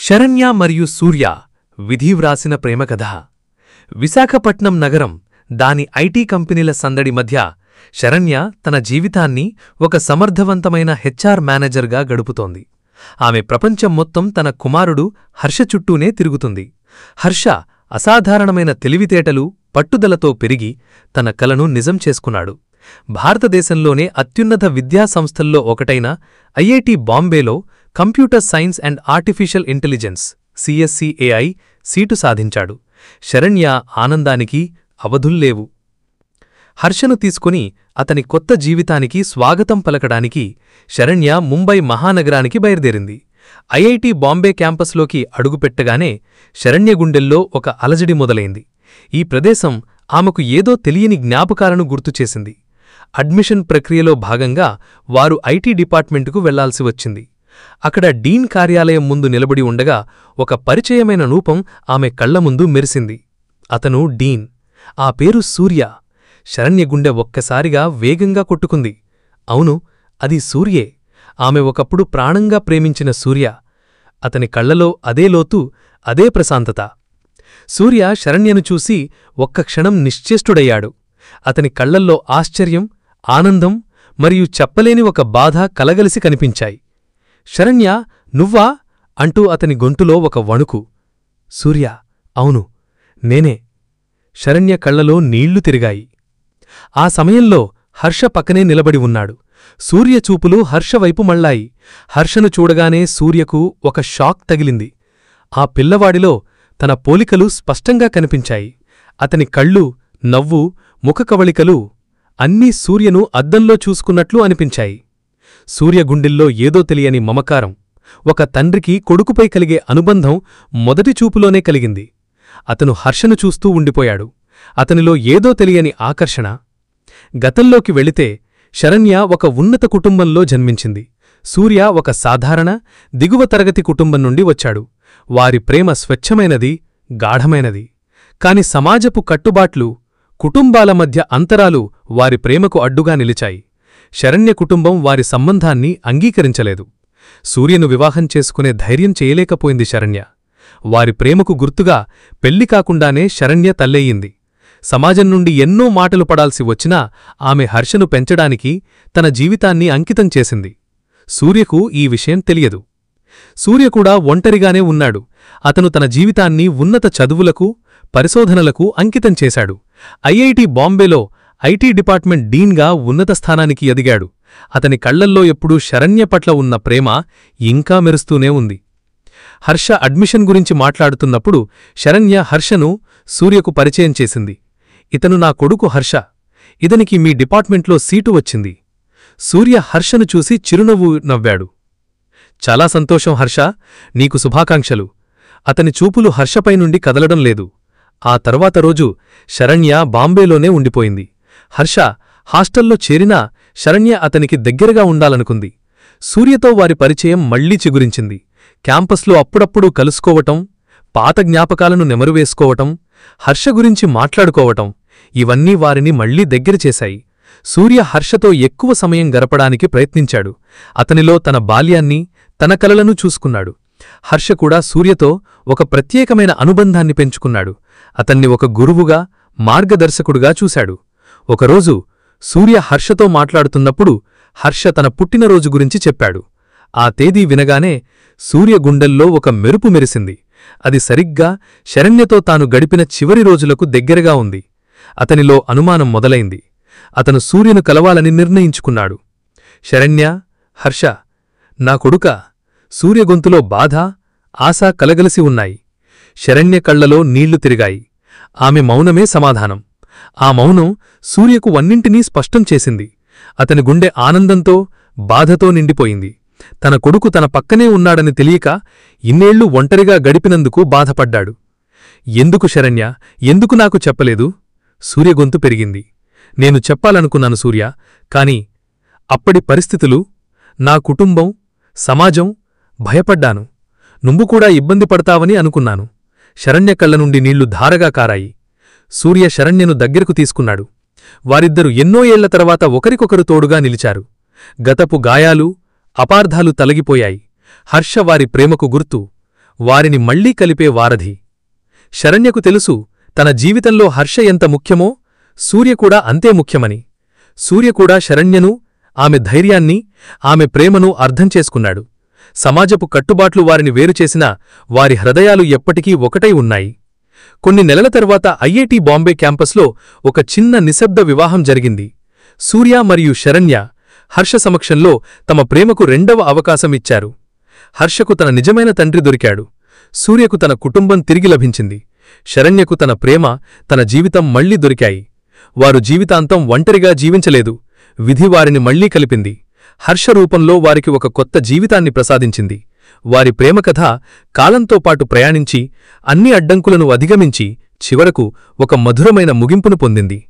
శరణ్య మరియు సూర్య విధివ్రాసిన ప్రేమకథ. విశాఖపట్నం నగరం, దాని ఐటీ కంపెనీల సందడి మధ్య శరణ్య తన జీవితాన్ని ఒక సమర్థవంతమైన హెచ్ఆర్ మేనేజర్గా గడుపుతోంది. ఆమె ప్రపంచం మొత్తం తన కుమారుడు హర్ష చుట్టూనే తిరుగుతుంది. హర్ష అసాధారణమైన తెలివితేటలు, పట్టుదలతో పెరిగి తన కలను నిజం చేసుకున్నాడు. భారతదేశంలోనే అత్యున్నత విద్యాసంస్థల్లో ఒకటైన ఐఐటి బాంబేలో computer science and artificial intelligence CSE/AI seat సాధించాడు. శరణ్య ఆనందానికి అవధుల్లేవు. హర్షను తీసుకుని అతని కొత్త జీవితానికి స్వాగతం పలకడానికి శరణ్య ముంబై మహానగరానికి బయలుదేరింది. ఐఐటి బాంబే క్యాంపస్లోకి అడుగుపెట్టగానే శరణ్య గుండెల్లో ఒక అలజడి మొదలైంది. ఈ ప్రదేశం ఆమెకు ఏదో తెలియని జ్ఞాపకాలను గుర్తుచేసింది. అడ్మిషన్ ప్రక్రియలో భాగంగా వారు ఐటీ డిపార్ట్మెంటుకు వెళ్లాల్సి వచ్చింది. అక్కడ డీన్ కార్యాలయం ముందు నిలబడి ఉండగా ఒక పరిచయమైన రూపం ఆమె కళ్ల ముందు మెరిసింది. అతను డీన్. ఆ పేరు సూర్య. శరణ్య గుండె ఒక్కసారిగా వేగంగా కొట్టుకుంది. అవును, అది సూర్యే. ఆమె ఒకప్పుడు ప్రాణంగా ప్రేమించిన సూర్య. అతని కళ్లలో అదే లోతు, అదే ప్రశాంతత. సూర్య శరణ్యను చూసి ఒక్క క్షణం నిశ్చేష్టుడయ్యాడు. అతని కళ్లల్లో ఆశ్చర్యం, ఆనందం మరియు చెప్పలేని ఒక బాధ కలగలిసి కనిపించాయి. శరణ్య, నువ్వా అంటూ అతని గొంతులో ఒక వణుకు. సూర్య, అవును, నేనే. శరణ్య కళ్లలో నీళ్లు తిరిగాయి. ఆ సమయంలో హర్ష పక్కనే నిలబడి ఉన్నాడు. సూర్య చూపులు హర్షవైపు మళ్ళాయి. హర్షను చూడగానే సూర్యకు ఒక షాక్ తగిలింది. ఆ పిల్లవాడిలో తన పోలికలు స్పష్టంగా కనిపించాయి. అతని కళ్ళు, నవ్వు, ముఖకవళికలు అన్నీ సూర్యను అద్దంలో చూసుకున్నట్లు అనిపించాయి. సూర్య గుండెల్లో ఏదో తెలియని మమకారం, ఒక తండ్రికి కొడుకుపై కలిగే అనుబంధం మొదటి చూపులోనే కలిగింది. అతను హర్షను చూస్తూ ఉండిపోయాడు. అతనిలో ఏదో తెలియని ఆకర్షణ. గతంలోకి వెళితే శరణ్య ఒక ఉన్నత కుటుంబంలో జన్మించింది. సూర్య ఒక సాధారణ, దిగువ తరగతి కుటుంబం నుండి వచ్చాడు. వారి ప్రేమ స్వచ్ఛమైనది, గాఢమైనది. కాని సమాజపు కట్టుబాట్లు, కుటుంబాల మధ్య అంతరాలు వారి ప్రేమకు అడ్డుగా నిలిచాయి. శరణ్య కుటుంబం వారి సంబంధాన్ని అంగీకరించలేదు. సూర్యను వివాహం చేసుకునే ధైర్యం చేయలేకపోయింది శరణ్య. వారి ప్రేమకు గుర్తుగా పెళ్లి కాకుండానే శరణ్య తల్లెయ్యింది. సమాజం నుండి ఎన్నో మాటలు పడాల్సి వచ్చినా ఆమె హర్షను పెంచడానికి తన జీవితాన్ని అంకితం చేసింది. సూర్యకు ఈ విషయం తెలియదు. సూర్య కూడా ఒంటరిగానే ఉన్నాడు. అతను తన జీవితాన్ని ఉన్నత చదువులకు, పరిశోధనలకు అంకితం చేశాడు. ఐఐటి బాంబేలో ఐటీ డిపార్ట్మెంట్ డీన్గా ఉన్నత స్థానానికి ఎదిగాడు. అతని కళ్లల్లో ఎప్పుడూ శరణ్య పట్ల ఉన్న ప్రేమ ఇంకా మెరుస్తూనే ఉంది. హర్ష అడ్మిషన్ గురించి మాట్లాడుతున్నప్పుడు శరణ్య హర్షను సూర్యకు పరిచయం చేసింది. ఇతను నా కొడుకు హర్ష. ఇతనికి మీ డిపార్ట్మెంట్లో సీటు వచ్చింది. సూర్య హర్షను చూసి చిరునవ్వు నవ్వాడు. చాలా సంతోషం హర్ష, నీకు శుభాకాంక్షలు. అతని చూపులు హర్షపై నుండి కదలడం లేదు. ఆ తర్వాత రోజు శరణ్య బాంబేలోనే ఉండిపోయింది. హర్ష హాస్టల్లో చేరినా శరణ్య అతనికి దగ్గరగా ఉండాలనుకుంది. సూర్యతో వారి పరిచయం మళ్లీ చిగురించింది. క్యాంపస్లో అప్పుడప్పుడూ కలుసుకోవటం, పాత జ్ఞాపకాలను నెమరువేసుకోవటం, హర్ష గురించి మాట్లాడుకోవటం, ఇవన్నీ వారిని మళ్లీ దగ్గర చేశాయి. సూర్య హర్షతో ఎక్కువ సమయం గడపడానికి ప్రయత్నించాడు. అతనిలో తన బాల్యాన్ని, తన కలలను చూసుకున్నాడు. హర్ష కూడా సూర్యతో ఒక ప్రత్యేకమైన అనుబంధాన్ని పెంచుకున్నాడు. అతన్ని ఒక గురువుగా, మార్గదర్శకుడుగా చూశాడు. ఒకరోజు సూర్య హర్షతో మాట్లాడుతున్నప్పుడు హర్ష తన పుట్టినరోజు గురించి చెప్పాడు. ఆ తేదీ వినగానే సూర్య గుండెల్లో ఒక మెరుపు మెరిసింది. అది సరిగ్గా శరణ్యతో తాను గడిపిన చివరి రోజులకు దగ్గరగా ఉంది. అతనిలో అనుమానం మొదలైంది. అతను సూర్యను కలవాలని నిర్ణయించుకున్నాడు. శరణ్య, హర్ష, నా కొడుకా. సూర్య గొంతులో బాధ, ఆశ కలగలిసి ఉన్నాయి. శరణ్య కళ్లలో నీళ్లు తిరిగాయి. ఆమె మౌనమే సమాధానం. ఆ మౌనం సూర్యకు వన్నింటినీ స్పష్టం చేసింది. అతని గుండె ఆనందంతో, బాధతో నిండిపోయింది. తన కొడుకు తన పక్కనే ఉన్నాడని తెలియక ఇన్నేళ్లు ఒంటరిగా గడిపినందుకు బాధపడ్డాడు. ఎందుకు శరణ్య, ఎందుకు నాకు చెప్పలేదు? సూర్య గొంతు పెరిగింది. నేను చెప్పాలనుకున్నాను సూర్య, కాని అప్పటి పరిస్థితులు, నా కుటుంబం, సమాజం, భయపడ్డాను. నువ్వు కూడా ఇబ్బంది పడతావని అనుకున్నాను. శరణ్య కళ్ల నుండి నీళ్లు ధారగా కారాయి. సూర్య శరణ్యను దగ్గరకు తీసుకున్నాడు. వారిద్దరూ ఎన్నో ఏళ్ల తర్వాత ఒకరికొకరు తోడుగా నిలిచారు. గతపు గాయాలు, అపార్థాలు తొలగిపోయాయి. హర్ష వారి ప్రేమకు గుర్తు. వారిని మళ్లీ కలిపే వారధి. శరణ్యకు తెలుసు తన జీవితంలో హర్ష ఎంత ముఖ్యమో సూర్య కూడా అంతే ముఖ్యమని. సూర్య కూడా శరణ్యను, ఆమె ధైర్యాన్ని, ఆమె ప్రేమను అర్థం చేసుకున్నాడు. సమాజపు కట్టుబాట్లు వారిని వేరుచేసినా వారి హృదయాలు ఎప్పటికీ ఒకటై ఉన్నాయి. కొన్ని నెలల తర్వాత ఐఐటి బాంబే క్యాంపస్లో ఒక చిన్న నిశ్శబ్ద వివాహం జరిగింది. సూర్య మరియు శరణ్య హర్ష సమక్షంలో తమ ప్రేమకు రెండవ అవకాశం ఇచ్చారు. హర్షకు తన నిజమైన తండ్రి దొరికాడు. సూర్యకు తన కుటుంబం తిరిగి లభించింది. శరణ్యకు తన ప్రేమ, తన జీవితం మళ్లీ దొరికాయి. వారు జీవితాంతం ఒంటరిగా జీవించలేదు. విధి వారిని మళ్లీ కలిపింది. హర్ష రూపంలో వారికి ఒక కొత్త జీవితాన్ని ప్రసాదించింది. వారి ప్రేమకథ కాలంతో పాటు ప్రయాణించి అన్ని అడ్డంకులను అధిగమించి చివరకు ఒక మధురమైన ముగింపును పొందింది.